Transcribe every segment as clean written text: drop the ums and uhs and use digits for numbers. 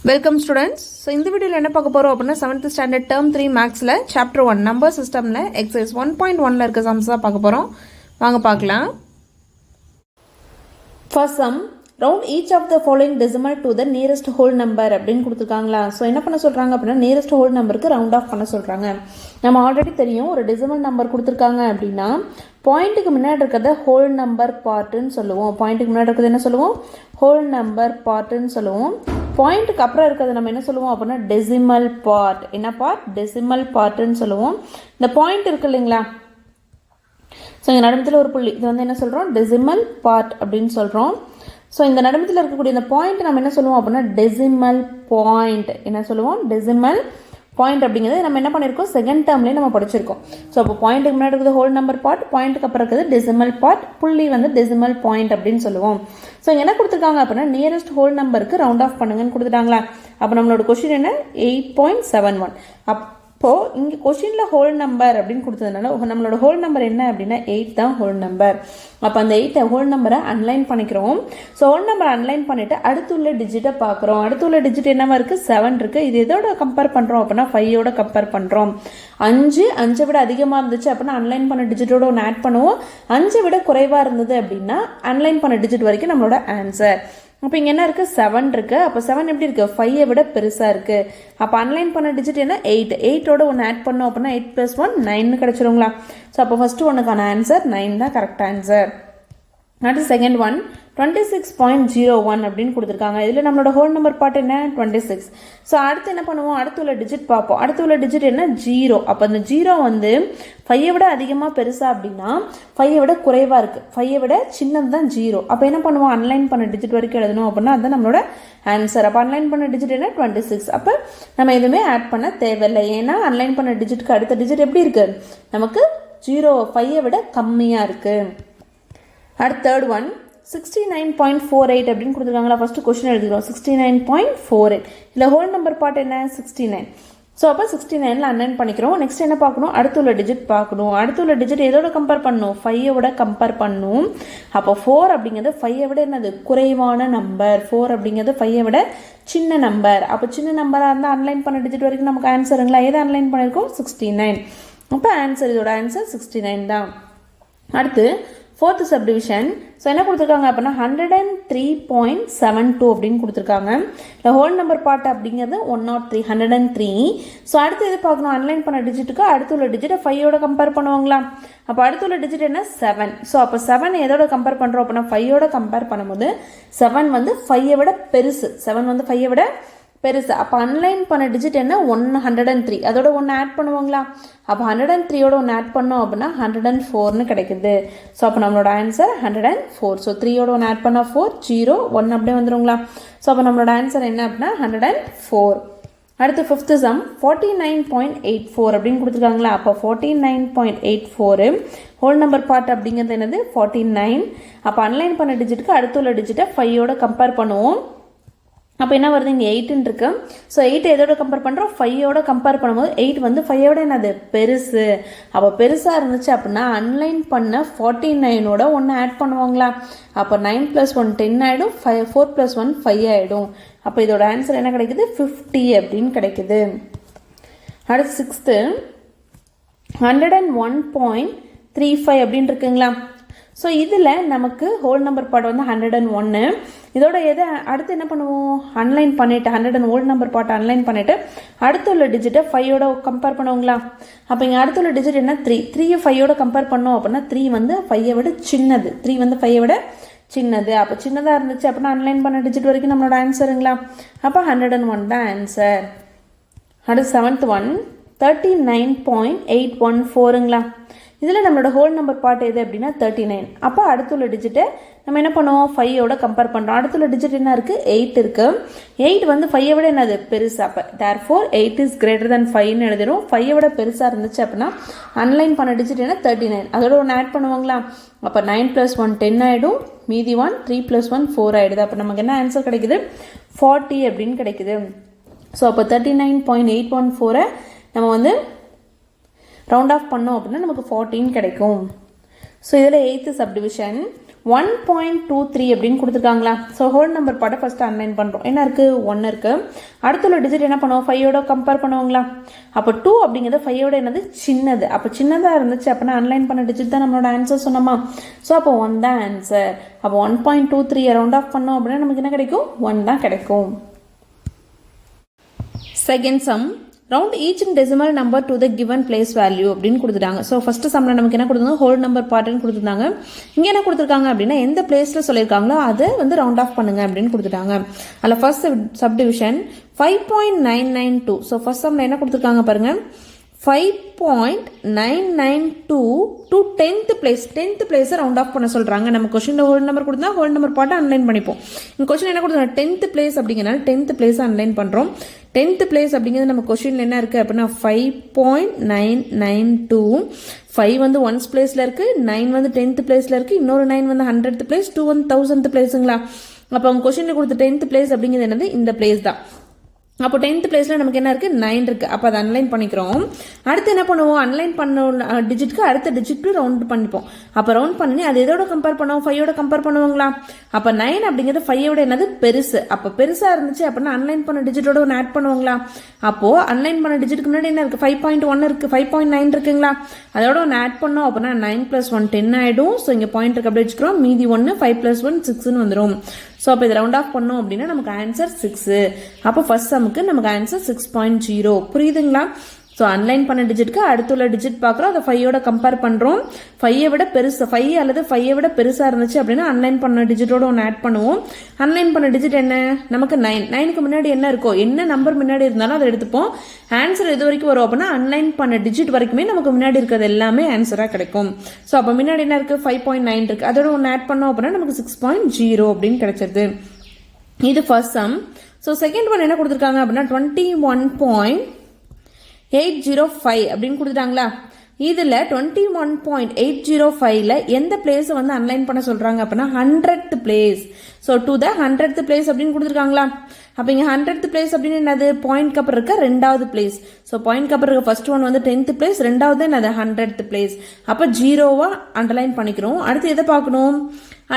Welcome students. So இந்த வீடியோவில் என்ன பார்க்க போகிறோம் அப்படின்னா 7th ஸ்டாண்டர்ட் டேர்ம் 3 மேக்ஸில் சாப்டர் 1 நம்பர் சிஸ்டமில் எக்ஸசைஸ் 1.1ல் இருக்க சம்ஸ் தான் பார்க்க போகிறோம். வாங்க பார்க்கலாம். First sum, round each of the following decimal to the nearest whole number அப்படின்னு கொடுத்துருக்காங்களா. ஸோ என்ன பண்ண சொல்கிறாங்க அப்படின்னா நியரஸ்ட் ஹோல் நம்பருக்கு ரவுண்ட் ஆஃப் பண்ண சொல்கிறாங்க. நம்ம ஆல்ரெடி தெரியும், ஒரு டெசிமல் நம்பர் கொடுத்துருக்காங்க அப்படின்னா பாயிண்ட்டுக்கு முன்னாடி இருக்கிறத ஹோல் நம்பர் பார்ட்டுன்னு சொல்லுவோம். பாயிண்ட்டுக்கு முன்னாடி இருக்கிறது என்ன சொல்லுவோம்? ஹோல் நம்பர் பார்ட்டுன்னு சொல்லுவோம். பாயிண்ட்டுக்கு அப்புறம் இருக்கிறது நம்ம என்ன சொல்லுவோம் அப்படின்னா டெசிமல் பார்ட். என்ன பார்ட்? டெசிமல் பார்ட்டுன்னு சொல்லுவோம். இந்த பாயிண்ட் இருக்கு இல்லைங்களா, ஸோ இந்த நடுமத்தில் ஒரு புள்ளி, இது வந்து என்ன சொல்கிறோம்? டெசிமல் பார்ட் அப்படின்னு சொல்கிறோம். ஸோ இந்த நடுமத்தில் இருக்கக்கூடிய இந்த பாயிண்ட் நம்ம என்ன சொல்லுவோம் அப்படின்னா டெசிமல் பாயிண்ட். என்ன சொல்லுவோம்? டெசிமல் பாயிண்ட் அப்படிங்கிறது நம்ம என்ன பண்ணியிருக்கோம்? செகண்ட் டேர்ம்லேயே நம்ம படிச்சிருக்கோம். ஸோ அப்போ பாயிண்ட்டுக்கு முன்னாடி இருக்குது ஹோல் நம்பர் பார்ட், பாயிண்ட்டுக்கு அப்புறம் இருக்குது டெசிமல் பார்ட், புள்ளி வந்து டெசிமல் பாயிண்ட் அப்படின்னு சொல்லுவோம். ஸோ என்ன கொடுத்துருக்காங்க அப்படின்னா நியரஸ்ட் ஹோல் நம்பருக்கு ரவுண்ட் ஆஃப் பண்ணுங்கன்னு கொடுத்துட்டாங்களா. அப்போ நம்மளோட கொஸ்டின் என்ன? 8.71. அப்போது இங்கே கொஸ்டினில் ஹோல் நம்பர் அப்படின்னு கொடுத்ததுனால நம்மளோட ஹோல் நம்பர் என்ன அப்படின்னா 8 தான் ஹோல் நம்பர். அப்போ அந்த 8 ஹோல் நம்பரை அன்லைன் பண்ணிக்கிறோம். ஸோ ஹோல் நம்பரை அன்லைன் பண்ணிவிட்டு அடுத்துள்ள டிஜிட்டை பார்க்குறோம். அடுத்துள்ள டிஜிட் என்னவா இருக்குது? 7 இருக்குது. இது எதோட கம்பேர் பண்ணுறோம் அப்படின்னா 5ஓட கம்பேர் பண்ணுறோம். 5 விட அதிகமாக இருந்துச்சு அப்படின்னா அன்லைன் பண்ண டிஜிட்டோட ஒன்று ஆட் பண்ணுவோம். 5 விட குறைவாக இருந்தது அப்படின்னா அன்லைன் பண்ண டிஜிட் வரைக்கும் நம்மளோட ஆன்சர். அப்போ இங்கே என்ன இருக்குது? 7 இருக்குது. அப்போ 7 எப்படி இருக்குது? 5ஐ விட பெருசாக இருக்குது. அப்போ அன்லைன் பண்ண டிஜிட் என்ன? 8ஓட ஒன்று ஆட் பண்ணோம் அப்படின்னா 8 + 1 9 கிடச்சிருங்களா. ஸோ அப்போ ஃபஸ்ட்டு ஒன்றுக்கான ஆன்சர் 9 தான் கரெக்ட் ஆன்சர். அடுத்து செகண்ட் ஒன் 26.01 அப்படின்னு கொடுத்துருக்காங்க. இதில் நம்மளோட ஹோல் நம்பர் பார்ட் என்ன? 26. ஸோ அடுத்து என்ன பண்ணுவோம்? அடுத்து உள்ள டிஜிட் பார்ப்போம். அடுத்து உள்ள டிஜிட் என்ன? 0. அப்போ அந்த 0 வந்து 5ஐ விட அதிகமாக பெருசாக அப்படின்னா 5ஐ விட குறைவாக இருக்குது. 5ஐ விட சின்னது தான் 0. அப்போ என்ன பண்ணுவோம்? அன்லைன் பண்ண டிஜிட் வரைக்கும் எழுதணும் அப்படின்னா அதுதான் நம்மளோட ஆன்சர். அப்போ அன்லைன் பண்ண டிஜிட் என்ன? 26. அப்போ நம்ம எதுவுமே ஆட் பண்ண தேவையில்லை. ஏன்னா அன்லைன் பண்ண டிஜிட்க்கு அடுத்த டிஜிட் எப்படி இருக்குது? நமக்கு 0, 5ஐ விட கம்மியாக இருக்குது. அடுத்த தேர்ட் ஒன் 69.48 அப்படின்னு கொடுத்துருக்காங்களா. ஃபஸ்ட்டு கொஸ்டின் எழுதிக்கிறோம். 69.48. இல்லை ஹோல் நம்பர் பார்ட் என்ன? 69. ஸோ அப்போ 69ல் அன்லைன் பண்ணிக்கிறோம். நெக்ஸ்ட் என்ன பார்க்கணும்? அடுத்துள்ள டிஜிட் பார்க்கணும். அடுத்துள்ள டிஜிட் எதோட கம்பேர் பண்ணணும்? 5ஓட கம்பேர் பண்ணணும். அப்போ 4 அப்படிங்கிறது 5ஐ விட என்னது? குறைவான நம்பர். 4 அப்படிங்கிறது 5ஐ விட சின்ன நம்பர். அப்போ சின்ன நம்பராக இருந்தால் அன்லைன் பண்ண டிஜிட் வரைக்கும் நமக்கு ஆன்சருங்களா. எதை அன்லைன் பண்ணியிருக்கோம்? 69. அப்போ ஆன்சர், இதோட ஆன்சர் 69 தான். அடுத்து ஃபோர்த்து சப்டிவிஷன். ஸோ என்ன கொடுத்துருக்காங்க அப்படின்னா 103.72 அப்படின்னு கொடுத்துருக்காங்க. இல்லை ஹோல் நம்பர் பார்ட் அப்படிங்கிறது 103, 103. ஸோ அடுத்து எது பார்க்கணும்? அன்லைன் பண்ண டிஜிட்டுக்கு அடுத்து உள்ள டிஜிட்டை 5ஓட கம்பேர் பண்ணுவாங்களா. அப்போ அடுத்து உள்ள டிஜிட் என்ன? 7. ஸோ அப்போ 7 எதோட கம்பேர் பண்ணுறோம் அப்படின்னா 5ஓட கம்பேர் பண்ணும்போது 7 வந்து 5ஐ விட பெருசு. 7 வந்து 5ஐ விட பெருசு. அப்போ அன்லைன் பண்ண டிஜிட் என்ன? 103. அதோட ஒன்று ஆட் பண்ணுவாங்களா. அப்போ 103ஓட ஒன்று ஆட் பண்ணோம் அப்படின்னா 104ன்னு கிடைக்குது. ஸோ அப்போ நம்மளோட ஆன்சர் 104. ஸோ 3ஓட ஒன்று ஆட் பண்ணால் 4, 0, 1 அப்படியே வந்துடுங்களா. ஸோ அப்போ நம்மளோட ஆன்சர் என்ன அப்படின்னா 104. அடுத்து ஃபிஃப்த்து சம் 49.84 அப்படின்னு கொடுத்துருக்காங்களா. அப்போ 49.84 ஹோல் நம்பர் பார்ட் அப்படிங்கிறது என்னது? 49. அப்போ அன்லைன் பண்ண டிஜிட்டுக்கு அடுத்துள்ள டிஜிட்டை 5ஓட கம்பேர் பண்ணுவோம். அப்போ என்ன வருது? இங்கே 8 இருக்கு. ஸோ 8 எதோட கம்பேர் பண்ணுறோம்? 5ஓட கம்பேர் பண்ணும்போது 8 வந்து 5ஓட என்னது? பெருசு. அப்போ பெருசாக இருந்துச்சு அப்படின்னா அன்லைன் பண்ண 49ஓட ஒன்று ஆட் பண்ணுவாங்களா. அப்போ 9 + 1 10 ஆகிடும். 4 + 1 5 ஆகிடும். அப்போ இதோட ஆன்சர் என்ன கிடைக்குது? 50 அப்படின்னு கிடைக்குது. அடுத்து சிக்ஸ்த்து 101.35 அப்படின்னு இருக்குங்களா. ஸோ இதில் நமக்கு ஹோல் நம்பர் பார்ட் வந்து 101. இதோட எதை அடுத்து என்ன பண்ணுவோம்? அன்லைன் பண்ணிவிட்டு 100 ஹோல் நம்பர் பார்ட் அன்லைன் பண்ணிவிட்டு அடுத்துள்ள டிஜிட்டை 5ஓட கம்பேர் பண்ணுவோங்களா. அப்போ இங்கே அடுத்துள்ள டிஜிட் என்ன? 3. 3ஐ 5ஓட கம்பேர் பண்ணோம் அப்படின்னா 3 வந்து 5ஐ விட சின்னது. 3 வந்து 5ஐ விட சின்னது. அப்போ சின்னதாக இருந்துச்சு அப்படின்னா அன்லைன் பண்ண டிஜிட் வரைக்கும் நம்மளோட ஆன்சருங்களா. அப்போ 101 தான் ஆன்சர். அடுத்து செவன்த் ஒன் 39.814ங்களா. இதில் நம்மளோட ஹோல் நம்பர் பார்ட் எது அப்படின்னா 39. அப்போ அடுத்துள்ள டிஜிட்டை நம்ம என்ன பண்ணுவோம்? 5ஓட கம்பேர் பண்ணுறோம். அடுத்துள்ள டிஜிட் என்ன இருக்குது? 8 இருக்குது. 8 வந்து 5ஐ விட என்னது? பெருசு. அப்போ therefore 8 is greater than 5ன்னு எழுதிடும். 5ஐ விட பெருசாக இருந்துச்சு அப்படின்னா அன்லைன் பண்ண டிஜிட் என்ன? 39. அதோட ஒன்று ஆட் பண்ணுவாங்களா. அப்போ 9 + 1 10 ஆகிடும். மீதி 1 3 + 1 4 ஆகிடுது. அப்போ நமக்கு என்ன ஆன்சர் கிடைக்குது? 40 அப்படின்னு கிடைக்குது. ஸோ அப்போ 39.814 நம்ம வந்து ரவுண்ட் ஆஃப் பண்ணோம் அப்படின்னா நமக்கு 14 கிடைக்கும். ஸோ இதில் 8th சப்டிவிஷன் 1.23 அப்படின்னு கொடுத்துருக்காங்களா. ஸோ ஹோல் நம்பர் பாட்டை ஃபஸ்ட்டு அன்லைன் பண்ணுறோம். என்ன இருக்குது, 1 இருக்குது. அடுத்த ஒரு டிஜிட் என்ன பண்ணுவோம், 5ஓட கம்பேர் பண்ணுவாங்களா. அப்போ 2 அப்படிங்கிறது 5ஓட என்னது சின்னது. அப்போ சின்னதாக இருந்துச்சு அப்படின்னா அன்லைன் பண்ண டிஜிட் தான் நம்மளோட ஆன்சர் சொன்னோமா. ஸோ அப்போ 1 தான் ஆன்சர். அப்போ 1.23 ரவுண்ட் ஆஃப் பண்ணோம் அப்படின்னா நமக்கு என்ன கிடைக்கும், 1 தான் கிடைக்கும். Second sum, round each decimal number to the given place value அப்படின்னு கொடுத்துட்டாங்க. ஸோ ஃபர்ஸ்ட் சம்மில் நமக்கு என்ன கொடுத்துருந்தாங்க, ஹோல் நம்பர் பார்ட்டுன்னு கொடுத்துருந்தாங்க. இங்கே என்ன கொடுத்துருக்காங்க அப்படின்னா எந்த பிளேஸில் சொல்லியிருக்காங்களோ அதை வந்து ரவுண்ட் ஆஃப் பண்ணுங்க அப்படின்னு கொடுத்துட்டாங்க. அதில் ஃபர்ஸ்ட் சப்டிவிஷன் 5.992. ஸோ ஃபர்ஸ்ட் சம்மில் என்ன கொடுத்துருக்காங்க பாருங்க, 5.992 டு 10th பிளேஸ். 10th பிளேஸை ரவுண்ட் ஆஃப் பண்ண சொல்கிறாங்க. நம்ம கொஸ்டினில் ஹோல் நம்பர் கொடுத்தா ஹோல் நம்பர் பாட்டை அன்லைன் பண்ணிப்போம். இந்த கொஸ்டின் என்ன கொடுத்தாங்க, 10th பிளேஸ் அப்படிங்கிறனால 10th பிளேஸை அன்லைன் பண்ணுறோம். 10th பிளேஸ் அப்படிங்கிறது நம்ம கொஸ்டினில் என்ன இருக்குது அப்படின்னா 5.992. 5 வந்து 1st பிளேஸில் இருக்குது, 9 வந்து 10th பிளேஸில் இருக்குது, இன்னொரு 9 வந்து 100th பிளேஸ், 2 வந்து 1000th பிளேஸுங்களா. அப்போ அவங்க கொஸ்டினில் கொடுத்த 10th பிளேஸ் அப்படிங்கிறது என்னது, இந்த பிளேஸ் தான். அப்போ 10th பிளேஸில் நமக்கு என்ன இருக்குது, 9 இருக்குது. அப்போ அதை அன்லைன் பண்ணிக்கிறோம். அடுத்து என்ன பண்ணுவோம், அன்லைன் பண்ண டிஜிட்க்கு அடுத்த டிஜிட் ரவுண்ட் பண்ணிப்போம். அப்போ ரவுண்ட் பண்ணி அது எதோட கம்பேர் பண்ணுவோம், 5ஓட கம்பேர் பண்ணுவாங்களா. அப்போ 9 அப்படிங்கிறது 5ஓட என்னது பெருசு. அப்போ பெருசாக இருந்துச்சு அப்படின்னா அன்லைன் பண்ண டிஜிட்டோட ஒன்று ஆட் பண்ணுவாங்களா. அப்போது அன்லைன் பண்ண டிஜிட்டுக்கு முன்னாடி என்ன இருக்குது, 5.1 இருக்குது, 5.9 இருக்குங்களா. அதோட ஒன்று ஆட் பண்ணோம் அப்படின்னா 9 + 1 10 ஆகிடும். ஸோ இங்கே பாயிண்ட் இருக்கு அப்படி வச்சுக்கிறோம். மீதி 1 5 + 1 6ன்னு வந்துடும். ஸோ அப்போ இது ரவுண்ட் ஆஃப் பண்ணோம் அப்படின்னா நமக்கு ஆன்சர் 6. அப்போ ஃபர்ஸ்ட் சமுக்கு நமக்கு ஆன்சர் 6.0. புரியுதுங்களா. ஸோ அன்லைன் பண்ண டிஜிட்க்கு அடுத்துள்ள டிஜிட் பார்க்குறோம், அதை 5ஓட கம்பேர் பண்ணுறோம். 5ஐ விட பெருசு, 5 அல்லது 5ஐ விட பெருசாக இருந்துச்சு அப்படின்னா அன்லைன் பண்ண டிஜிட்டோட ஒன்று ஆட் பண்ணுவோம். அன்லைன் பண்ண டிஜிட் என்ன, நமக்கு 9. 9க்கு முன்னாடி என்ன இருக்கோ, என்ன நம்பர் முன்னாடி இருந்தாலும் அதை எடுத்துப்போம். ஆன்சர் எது வரைக்கும் வரும் அப்படின்னா அன்லைன் பண்ண டிஜிட் வரைக்குமே நமக்கு முன்னாடி இருக்கிறது எல்லாமே ஆன்சராக கிடைக்கும். ஸோ அப்போ முன்னாடி என்ன இருக்குது, 5.9 இருக்குது, அதோட ஒன்று ஆட் பண்ணோம் அப்படின்னா நமக்கு 6.0 அப்படின்னு கிடைச்சிருது. இது first sum. So second one என்ன கொடுத்துருக்காங்க அப்படின்னா 21.805 அப்படின்னு கொடுத்துட்டாங்களா. இதில் 21.805ல எந்த பிளேஸை வந்து அன்லைன் பண்ண சொல்கிறாங்க அப்படின்னா 100th place. So to the 100th place அப்படின்னு கொடுத்துருக்காங்களா. அப்போ இங்கே 100th பிளேஸ் அப்படின்னு என்னது, பாயிண்ட் கப்பர் இருக்க 2வது பிளேஸ். ஸோ பாயிண்ட் கப்பர் இருக்க ஃபர்ஸ்ட் ஒன் வந்து 10th பிளேஸ், 2வது என்னது 100th பிளேஸ். அப்போ 0வா அண்டர்லைன் பண்ணிக்கிறோம். அடுத்து எதை பார்க்கணும்,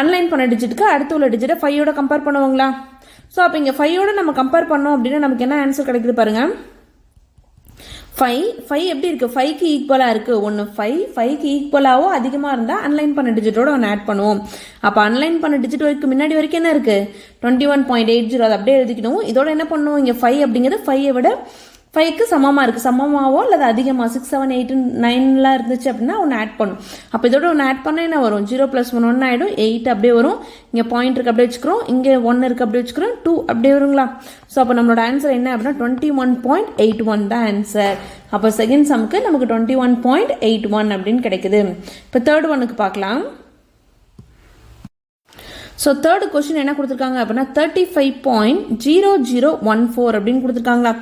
அன்லைன் பண்ண டிஜிட்டுக்கு அடுத்து உள்ள டிஜிட்டை 5ஓட கம்பேர் பண்ணுவாங்களா. ஸோ அப்போ இங்கே 5ஓட நம்ம கம்பேர் பண்ணோம் அப்படின்னா நமக்கு என்ன ஆன்சர் கிடைக்குது பாருங்க. 5 எப்படி இருக்குது, 5க்கு ஈக்குவலாக இருக்குது. ஒன்று 5க்கு ஈக்குவலாகவோ அதிகமாக இருந்தால் அன்லைன் பண்ண டிஜிட்டோட ஒன்று ஆட் பண்ணுவோம். அப்போ அன்லைன் பண்ண டிஜிட் வரைக்கும் முன்னாடி வரைக்கும் என்ன இருக்குது, 21.80. அதை அப்படியே எழுதிக்கணும். இதோட என்ன பண்ணுவோம், இங்கே 5 அப்படிங்கிறது 5ஐ விட 5க்கு சமமாக இருக்குது, சமமாகவோ அல்லது அதிகமாக 6 7 8 9லாம் இருந்துச்சு அப்படின்னா ஒன்று ஆட் பண்ணும். அப்போ இதோட ஒன்று ஆட் பண்ணால் என்ன வரும், 0 + 1 1 ஆகிடும், 8 அப்படியே வரும். இங்கே பாயிண்ட் இருக்குது அப்படியே வச்சுக்கிறோம், இங்கே 1 இருக்குது அப்படியே வச்சுக்கிறோம், 2 அப்படியே வருங்களா. ஸோ அப்போ நம்மளோட ஆன்சர் என்ன அப்படின்னா 21.81 தான் ஆன்சர். அப்போ செகண்ட் சம்க்கு நமக்கு 21.81 அப்படின்னு கிடைக்குது. இப்போ தேர்ட் ஒன்னுக்கு பார்க்கலாம். ஸோ தேர்ட் கொஸ்டின் என்ன கொடுத்துருக்காங்க அப்படின்னா 35.0014 அப்படின்னு கொடுத்துருக்காங்களா.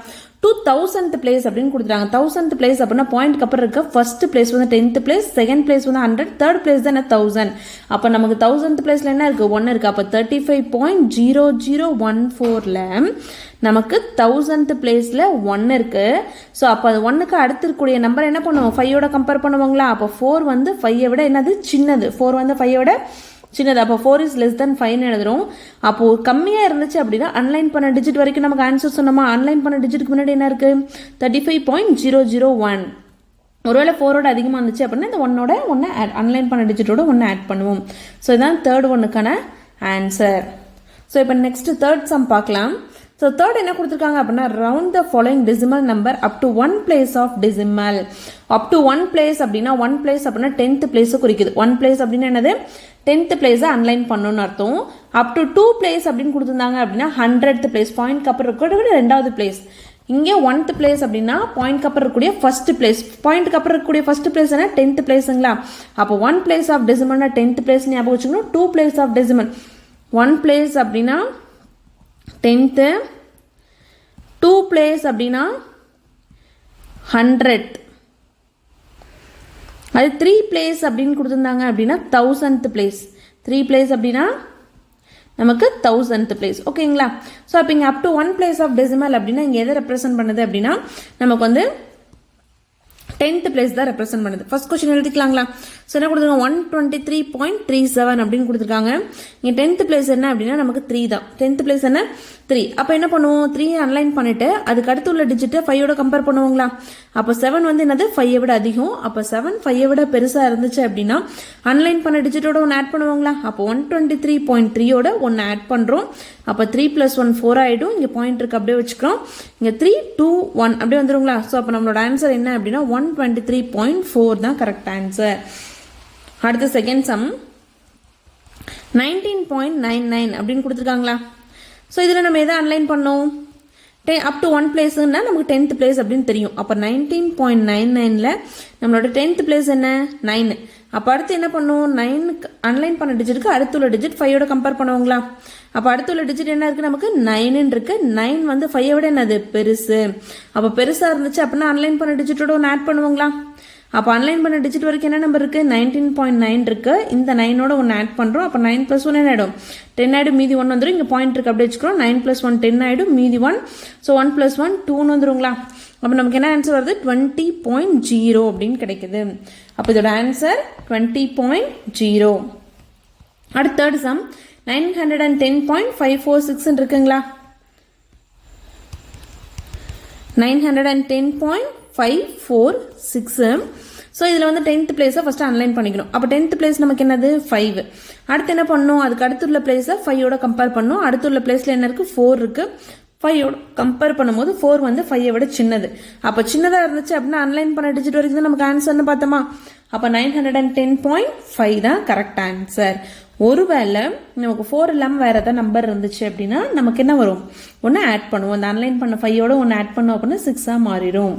2000th பிளேஸ் அப்படின்னு கொடுத்துட்டாங்க. 1000th பிளேஸ் அப்படின்னா பாயிண்ட் அப்புறம் இருக்க ஃபர்ஸ்ட் பிளேஸ் வந்து 10th பிளேஸ், செகண்ட் பிளேஸ் வந்து 100, தேர்ட் பிளேஸ் தான் 1000. அப்போ நமக்கு 1000th பிளேஸ்ல என்ன இருக்கு, 1 இருக்கு. அப்போ 35.0014ல நமக்கு 1000th பிளேஸ்ல 1 இருக்கு. ஸோ அப்போ அது 1க்கு அடுத்து இருக்கக்கூடிய நம்பர் என்ன பண்ணுவோம், 5ஓட கம்பேர் பண்ணுவாங்களா. அப்போ 4 வந்து 5ஐ விட என்னது சின்னது, 4 வந்து 5ஐ விட சின்னது. அப்போ 4 is less than 5 எழுதுறோம். அப்போது கம்மியாக இருந்துச்சு அப்படின்னா அன்லைன் பண்ண டிஜிட் வரைக்கும் நமக்கு ஆன்சர் சொன்னோமா. அன்லைன் பண்ண டிஜிட்டுக்கு முன்னாடி என்ன இருக்குது, 35.001. ஒருவேளை 4ஓட அதிகமாக இருந்துச்சு அப்படின்னா இந்த 1ஓட ஒன்று அன்லைன் பண்ண டிஜிட்டோட ஒன்று ஆட் பண்ணுவோம். ஸோ இதுதான் தேர்ட் ஒன்னுக்கான ஆன்சர். ஸோ இப்போ நெக்ஸ்ட் தேர்ட் சம் பார்க்கலாம். ஸோ தேர்ட் என்ன கொடுத்துருக்காங்க அப்படின்னா round the following decimal number up to 1 place of decimal. Up to 1 place அப்படின்னா 1 பிளேஸ் அப்படின்னா 10th பிளேஸை குறிக்குது. 1 பிளேஸ் அப்படின்னா என்னது, 10th பிளேஸை அன்லைன் பண்ணணும்னு அர்த்தம். அப் டு 2 பிளேஸ் அப்படின்னு கொடுத்துருந்தாங்க அப்படின்னா 100th பிளேஸ், பாயிண்ட் அப்புறம் இருக்கக்கூடிய 2வது பிளேஸ். இங்கே 1th பிளேஸ் அப்படின்னா பாயிண்ட் அப்புறம் இருக்கக்கூடிய ஃபர்ஸ்ட் பிளேஸ், பாயிண்ட் அப்புறம் இருக்கக்கூடிய ஃபர்ஸ்ட் பிளேஸ் 10th பிளேஸுங்களா. அப்போ 1 பிளேஸ் ஆஃப் டெசிமல்னா 10th பிளேஸ் ஞாபகம் வச்சுக்கணும். 2 பிளேஸ் ஆஃப் டெசிமல் 1 பிளேஸ் அப்படின்னா 10th, 2 பிளேஸ் அப்படின்னா 100, அது 3 பிளேஸ் அப்படின்னு கொடுத்துருந்தாங்க அப்படின்னா 1000th பிளேஸ். 3 பிளேஸ் அப்படின்னா நமக்கு 1000th பிளேஸ். ஓகேங்களா. ஸோ அப்போ இங்கே up to 1 place of decimal அப்படின்னா இங்கே எதை ரெப்ரசென்ட் பண்ணுது அப்படின்னா நமக்கு வந்து 10th பிளேஸ் தான் ரெப்ரசென்ட் பண்ணுது. First question எழுதிக்கலாங்களா. ஸோ என்ன கொடுத்துருக்காங்க 123.37 அப்படின்னு கொடுத்துருக்காங்க. இங்கே 10th பிளேஸ் என்ன அப்படின்னா நமக்கு 3 தான். 10th பிளேஸ் என்ன 3. அப்போ என்ன பண்ணுவோம் 3 அன்லைன் பண்ணிட்டு அதுக்கு அடுத்து உள்ள டிஜிட்டை 5ஓட கம்பேர் பண்ணுவோங்களா. அப்போ 7 வந்து என்னது 5ஐ விட அதிகம். அப்போ 7 5ஐ விட பெருசாக இருந்துச்சு அப்படின்னா அன்லைன் பண்ண டிஜிட்டோட ஒன்று ஆட் பண்ணுவாங்களா. அப்போ 123.3ஓட ஒன்று ஆட் பண்ணுறோம். அப்போ 3 + 1 4 ஆகிடும். இங்கே பாயிண்ட் இருக்கு அப்படியே வச்சுக்கிறோம். இங்கே 3 2 1 அப்படியே வந்துருங்களா. ஸோ அப்போ நம்மளோட ஆன்சர் என்ன அப்படின்னா 123.4 தான் கரெக்ட் ஆன்சர். அடுத்த செகண்ட் சம் 19.99 அப்படின்னு கொடுத்துருக்காங்களா. ஸோ இதில் நம்ம எதை அன்லைன் பண்ணோம் அப் டு 1 பிளேஸ்ன்னா நமக்கு 10th பிளேஸ் அப்படின்னு தெரியும். அப்போ 19.99ல் நம்மளோட 10th பிளேஸ் என்ன 9. அப்போ அடுத்து என்ன பண்ணுவோம் 9 அன்லைன் பண்ண டிஜிட்டுக்கு அடுத்து உள்ள டிஜிட் 5ஓட கம்பேர் பண்ணுவோங்களா. அப்போ அடுத்து உள்ள டிஜிட் என்ன இருக்குது நமக்கு 9 இருக்கு. 9 வந்து 5ஐ விட என்னது பெருசு. அப்போ பெருசாக இருந்துச்சு அப்படின்னா அன்லைன் பண்ண டிஜிட்டோட ஒன்று ஆட் பண்ணுவோங்களா. அப்போ அன்லைன் பண்ண டிஜிட் வரைக்கும் என்ன நம்பர் இருக்குது 19.9 இருக்குது. இந்த 9ஓட ஒன்று ஆட் பண்ணுறோம். அப்போ 9 + 1 என்ன ஆகிடும் 10 ஆகிடும். மீதி 1 வந்துடும். இங்கே பாயிண்ட் இருக்குது அப்படியே வச்சுக்கிறோம். 9 + 1 10 ஆகிடும். மீதி 1. ஸோ 1 + 1 2ன்னு வந்துருங்களா. அப்போ நமக்கு என்ன ஆன்சர் வருது 20.0 அப்படின்னு கிடைக்குது. அப்போ இதோட ஆன்சர் 20.0. அடுத்த தேர்ட் சம் 910.546 இருக்குங்களா. 910.546. ஸோ இதில் வந்து 10th பிளேஸை ஃபஸ்ட்டு அன்லைன் பண்ணிக்கணும். அப்போ 10th பிளேஸ் நமக்கு என்னது 5. அடுத்து என்ன பண்ணணும் அதுக்கு அடுத்துள்ள பிளேஸை 5ஓட கம்பேர் பண்ணணும். அடுத்துள்ள பிளேஸில் என்ன இருக்குது 4 இருக்குது. 5ஓட கம்பேர் பண்ணும்போது 4 வந்து 5ஐ விட சின்னது. அப்போ சின்னதாக இருந்துச்சு அப்படின்னா அன்லைன் பண்ண டிஜிட் வரைக்கும் தான் நமக்கு ஆன்சர்னு பார்த்தோமா. அப்போ 910.5 தான் கரெக்ட் ஆன்சர். ஒருவேளை நமக்கு 4 இல்லாமல் வேறு ஏதாவது நம்பர் இருந்துச்சு அப்படின்னா நமக்கு என்ன வரும் ஒன்று ஆட் பண்ணுவோம். அந்த அன்லைன் பண்ண 5ஓட ஒன்று ஆட் பண்ணோம் அப்படின்னா 6ஆக மாறிடும்.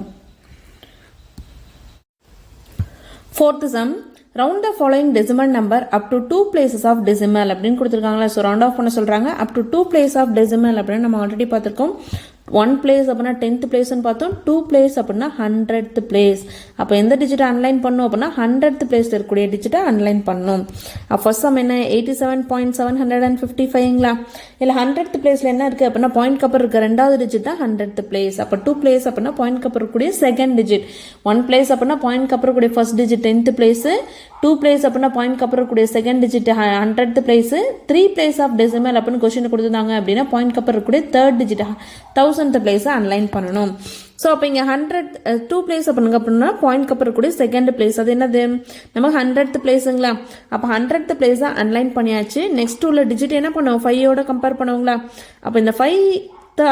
Fourth sum round the following decimal number up to 2 places of decimal அப்படின்னு கொடுத்துருக்காங்களா. ஸோ ரவுண்ட் ஆஃப் பண்ண சொல்கிறாங்க. Up to 2 places of decimal அப்படின்னு நம்ம ஆல்ரெடி பார்த்துருக்கோம். 1 place அப்படின்னா 10th பிளேஸ்ன்னு பார்த்தோம். 2 place அப்படின்னா 100th பிளேஸ். அப்போ எந்த டிஜிட்டை அன்லைன் பண்ணும் அப்படின்னா 100th பிளேஸில் இருக்கக்கூடிய டிஜிட்டை அன்லைன் பண்ணணும். ஃபர்ஸ்ட் சம் என்ன 87.755ங்களா. இல்லை 100th பிளேஸில் என்ன இருக்குது அப்படின்னா பாயிண்ட் அப்புறம் இருக்க ரெண்டாவது டிஜிட் தான் 100th பிளேஸ். அப்போ 2 place அப்படின்னா பாயிண்ட் அப்புறம் இருக்கக்கூடிய செகண்ட் டிஜிட். 1 place அப்படின்னா பாயிண்ட் அப்புறம் இருக்கக்கூடிய first digit 10th place. 2 place அப்படின்னா பாயிண்ட் அப்புறம் இருக்கக்கூடிய second digit 100th place. 3 place of decimal அப்படின்னு கொஸ்டின் கொடுத்துருந்தாங்க அப்படின்னா பாயிண்ட் அப்புறம் இருக்கக்கூடிய தேர்ட் டிஜிட் 1000th பிளேஸை அன்லைன் பண்ணணும். ஸோ அப்போ இங்கே 2 place பண்ணுங்க அப்படின்னா பாயிண்ட் அப்புறம் இருக்கக்கூடிய செகண்ட் பிளேஸ் அது என்னது நமக்கு 100th பிளேஸுங்களா. அப்போ 100th பிளேஸை அன்லைன் பண்ணியாச்சு. நெக்ஸ்ட் உள்ள டிஜிட் என்ன பண்ணுவோம் 5ஓட கம்பேர் பண்ணுவோங்களா. அப்போ இந்த 5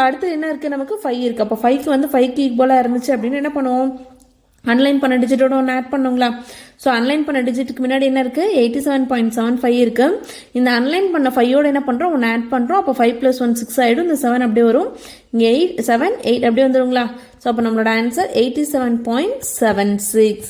அடுத்து என்ன இருக்குது நமக்கு 5 இருக்குது. அப்போ 5க்கு வந்து 5க்கு ஈக்குவலாக இருந்துச்சு அப்படின்னு என்ன பண்ணுவோம் அன்லைன் பண்ண டிஜிட்டோட ஒன்று ஆட் பண்ணுங்களா. ஸோ அன்லைன் பண்ண டிஜிட்டுக்கு முன்னாடி என்ன இருக்குது 87.75 இருக்குது. இந்த அன்லைன் பண்ண 5ஓட என்ன பண்ணுறோம் ஒன்று ஆட் பண்ணுறோம். அப்போ 5 + 1 6 ஆகிடும். இந்த 7 அப்படியே வரும். இங்கே 7 8 அப்படியே வந்துருங்களா. ஸோ அப்போ நம்மளோட ஆன்சர் 87.76.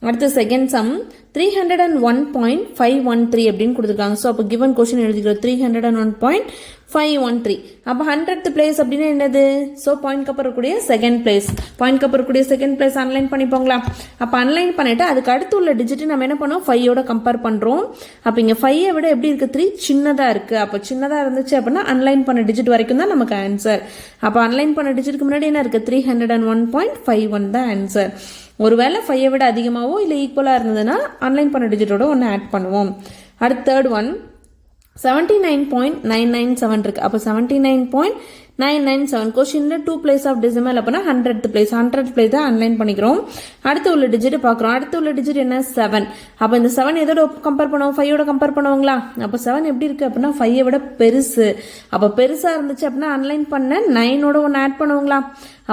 அடுத்த செகண்ட் சம் 301.513 அப்படின்னு கொடுத்துருக்காங்க. ஸோ அப்போ கிவன் கொஸ்டின் எழுதிக்கிறோம் 301.513. அப்போ 100th பிளேஸ் அப்படின்னா என்னது ஸோ பாயிண்ட் அப்புறம் இருக்கக்கூடிய செகண்ட் பிளேஸ். பாயிண்ட் அப்புறம் இருக்கக்கூடிய செகண்ட் பிளேஸ் அன்லைன் பண்ணிப்போங்களா. அப்போ அன்லைன் பண்ணிவிட்டு அதுக்கு அடுத்து உள்ள டிஜிட் நம்ம என்ன பண்ணோம் 5ஓட கம்பேர் பண்ணுறோம். அப்போ இங்கே 5ஐ விட எப்படி இருக்குது 3 சின்னதாக இருக்குது. அப்போ சின்னதாக இருந்துச்சு அப்படின்னா அன்லைன் பண்ண டிஜிட் வரைக்கும் தான் நமக்கு ஆன்சர். அப்போ அன்லைன் பண்ண டிஜிட்டுக்கு முன்னாடி என்ன இருக்குது 301.51 தான் ஆன்சர். ஒருவேளை 5ஐ விட அதிகமாகவோ இல்லை ஈக்குவலாக இருந்ததுன்னா அன்லைன் பண்ண டிஜிட்டோட ஒன்று ஆட் பண்ணுவோம். அடுத்த தேர்ட் ஒன் 79.997 இருக்குது. அப்போ 79.997 கொஸ்டினில் 2 place ஆஃப் டெசிமல் அப்படின்னா 100th பிளேஸ். 100th பிளேஸ் தான் அன்லைன் பண்ணிக்கிறோம். அடுத்து உள்ள டிஜிட் பார்க்குறோம். அடுத்து உள்ள டிஜிட் என்ன 7. அப்போ இந்த 7 எதோட கம்பேர் பண்ணுவோம் 5ஓட கம்பேர் பண்ணுவோங்களா. அப்போ 7 எப்படி இருக்குது அப்படின்னா 5ஐ விட பெருசு. அப்போ பெருசாக இருந்துச்சு அப்படின்னா அன்லைன் பண்ண 9ஓட ஒன்று ஆட் பண்ணுவோங்களா.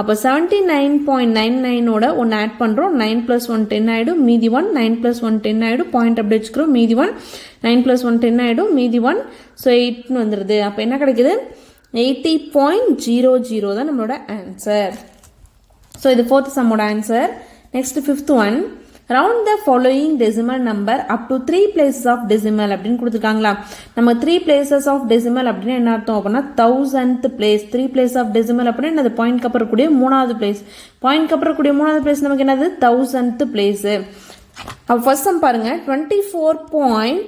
அப்போ 79.99ஓட ஒன்று ஆட் பண்ணுறோம். 9 + 1 10 ஆகிடும். மீதி 1 9 + 1 10 ஆகிடும். பாயிண்ட் அப்படி வச்சுக்கிறோம். மீதி 1 9 + 1 10 ஆகிடும். மீதி 1 ஸோ 8ன்னு வந்துடுது. அப்போ என்ன கிடைக்குது 80.00 தான் நம்மளோட ஆன்சர். ஸோ இது 4th சம்மோட answer. Next 5th one round the following decimal number up to 3 places of decimal அப்படின்னு கொடுத்துருக்காங்களா. நம்ம 3 places ஆஃப் டெசிமல் அப்படின்னு என்ன அர்த்தம் அப்படின்னா 1000th place. 3 place of decimal அப்படின்னா என்னது பாயிண்ட் அப்புறம் கூடிய 3வது பிளேஸ். பாயிண்ட் அப்புறம் கூடிய 3வது பிளேஸ் நமக்கு என்னது 1000th பிளேஸ். அப்போ ஃபர்ஸ்ட் சம் பாருங்க 24.5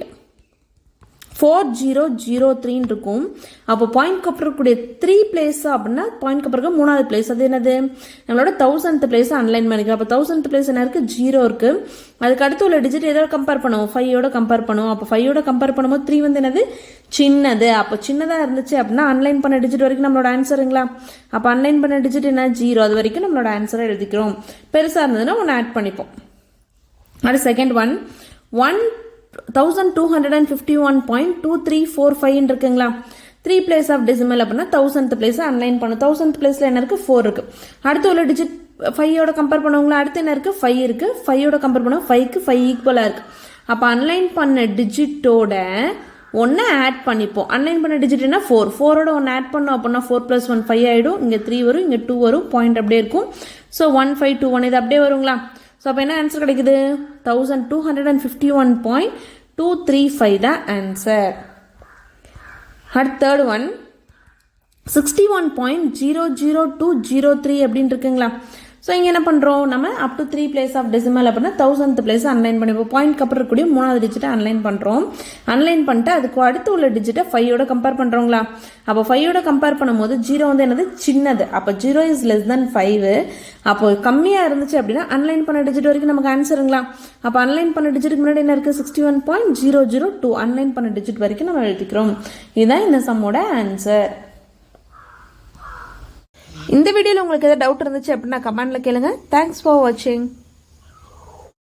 4003 இருக்கும். அப்போ பாயிண்ட் அப்புறம் இருக்கக்கூடிய 3 பிளேஸ் அப்படின்னா பாயிண்ட் அப்புறம் 3வது பிளேஸ் அது என்னது நம்மளோட 1000th பிளேஸ் அன்லைன் பண்ணிக்கலாம். அப்போ 1000th பிளேஸ் என்ன இருக்கு 0 இருக்கு. அதுக்கு அடுத்து உள்ள டிஜிட் எதோட கம்பேர் பண்ணுவோம் 5யோட கம்பேர் பண்ணுவோம். அப்போ 5யோட கம்பேர் பண்ணும்போது 3 வந்து என்னது சின்னது. அப்போ சின்னதாக இருந்துச்சு அப்படின்னா அன்லைன் பண்ண டிஜிட் வரைக்கும் நம்மளோட ஆன்சருங்களா. அப்போ அன்லைன் பண்ண டிஜிட் என்ன 0, அது வரைக்கும் நம்மளோட ஆன்சரை எழுதிக்கிறோம். பெருசாக இருந்ததுன்னா ஒன்று ஆட் பண்ணிப்போம். அடுத்து செகண்ட் ஒன் 1251.2345 இருக்குங்களா. 3 பிளேஸ் ஆஃப் டெசிமல் அப்படின்னா 1000th பிளேஸ் அன்லைன் பண்ணும். 1000th பிளேஸ்ல என்ன இருக்கு 4 இருக்கு. அடுத்து உள்ள டிஜிட் 5யோட கம்பேர் பண்ணுவாங்களா. அடுத்து என்ன இருக்கு 5 இருக்கு. 5யோட கம்பேர் பண்ணா 5க்கு 5 ஈக்குவலா இருக்கு. அப்போ அன்லைன் பண்ண டிஜிட்டோட ஒன்று ஆட் பண்ணிப்போம். அன்லைன் பண்ண டிஜிட் என்ன 4ஓட ஒன்று ஆட் பண்ணோம் அப்படின்னா 4 + 1 5 ஆயிடும். இங்கே 3 வரும், இங்கே 2 வரும், பாயிண்ட் அப்படியே இருக்கும். ஸோ 1521 இது அப்படியே வருங்களா. ஸோ அப்போ என்ன ஆன்சர் கிடைக்குது 1251.235 தான் ஆன்சர். அடுத்த தேர்ட் ஒன் 61.00203 அப்படின்னு இருக்குங்களா. ஸோ இங்கே என்ன பண்ணுறோம் நம்ம up to 3 place of decimal அப்படின்னா 1000th பிளேஸ் அன்லைன் பண்ணிப்போம். பாயிண்ட் அப்புறம் இருக்கக்கூடிய 3வது டிஜிட்டை அன்லைன் பண்ணுறோம். அன்லைன் பண்ணிட்டு அதுக்கு அடுத்து உள்ள டிஜிட்டை 5யோட கம்பேர் பண்ணுறோங்களா. அப்போ 5யோட கம்பேர் பண்ணும்போது 0 வந்து என்னது சின்னது. அப்போ 0 இஸ் லெஸ் தென் 5. அப்போ கம்மியாக இருந்துச்சு அப்படின்னா அன்லைன் பண்ண டிஜிட் வரைக்கும் நமக்கு ஆன்சருங்களா. அப்போ அன்லைன் பண்ண டிஜிட்டுக்கு முன்னாடி என்ன இருக்குது 61.002 அன்லைன் பண்ண டிஜிட் வரைக்கும் நம்ம எழுதிக்கிறோம். இதுதான் இந்த சம்மோட ஆன்சர். இந்த வீடியோவில் உங்களுக்கு ஏதாவது டவுட் இருந்துச்சு அப்படின்னா கமெண்ட்ல கேளுங்க. தேங்க்ஸ் ஃபார் வாட்சிங்.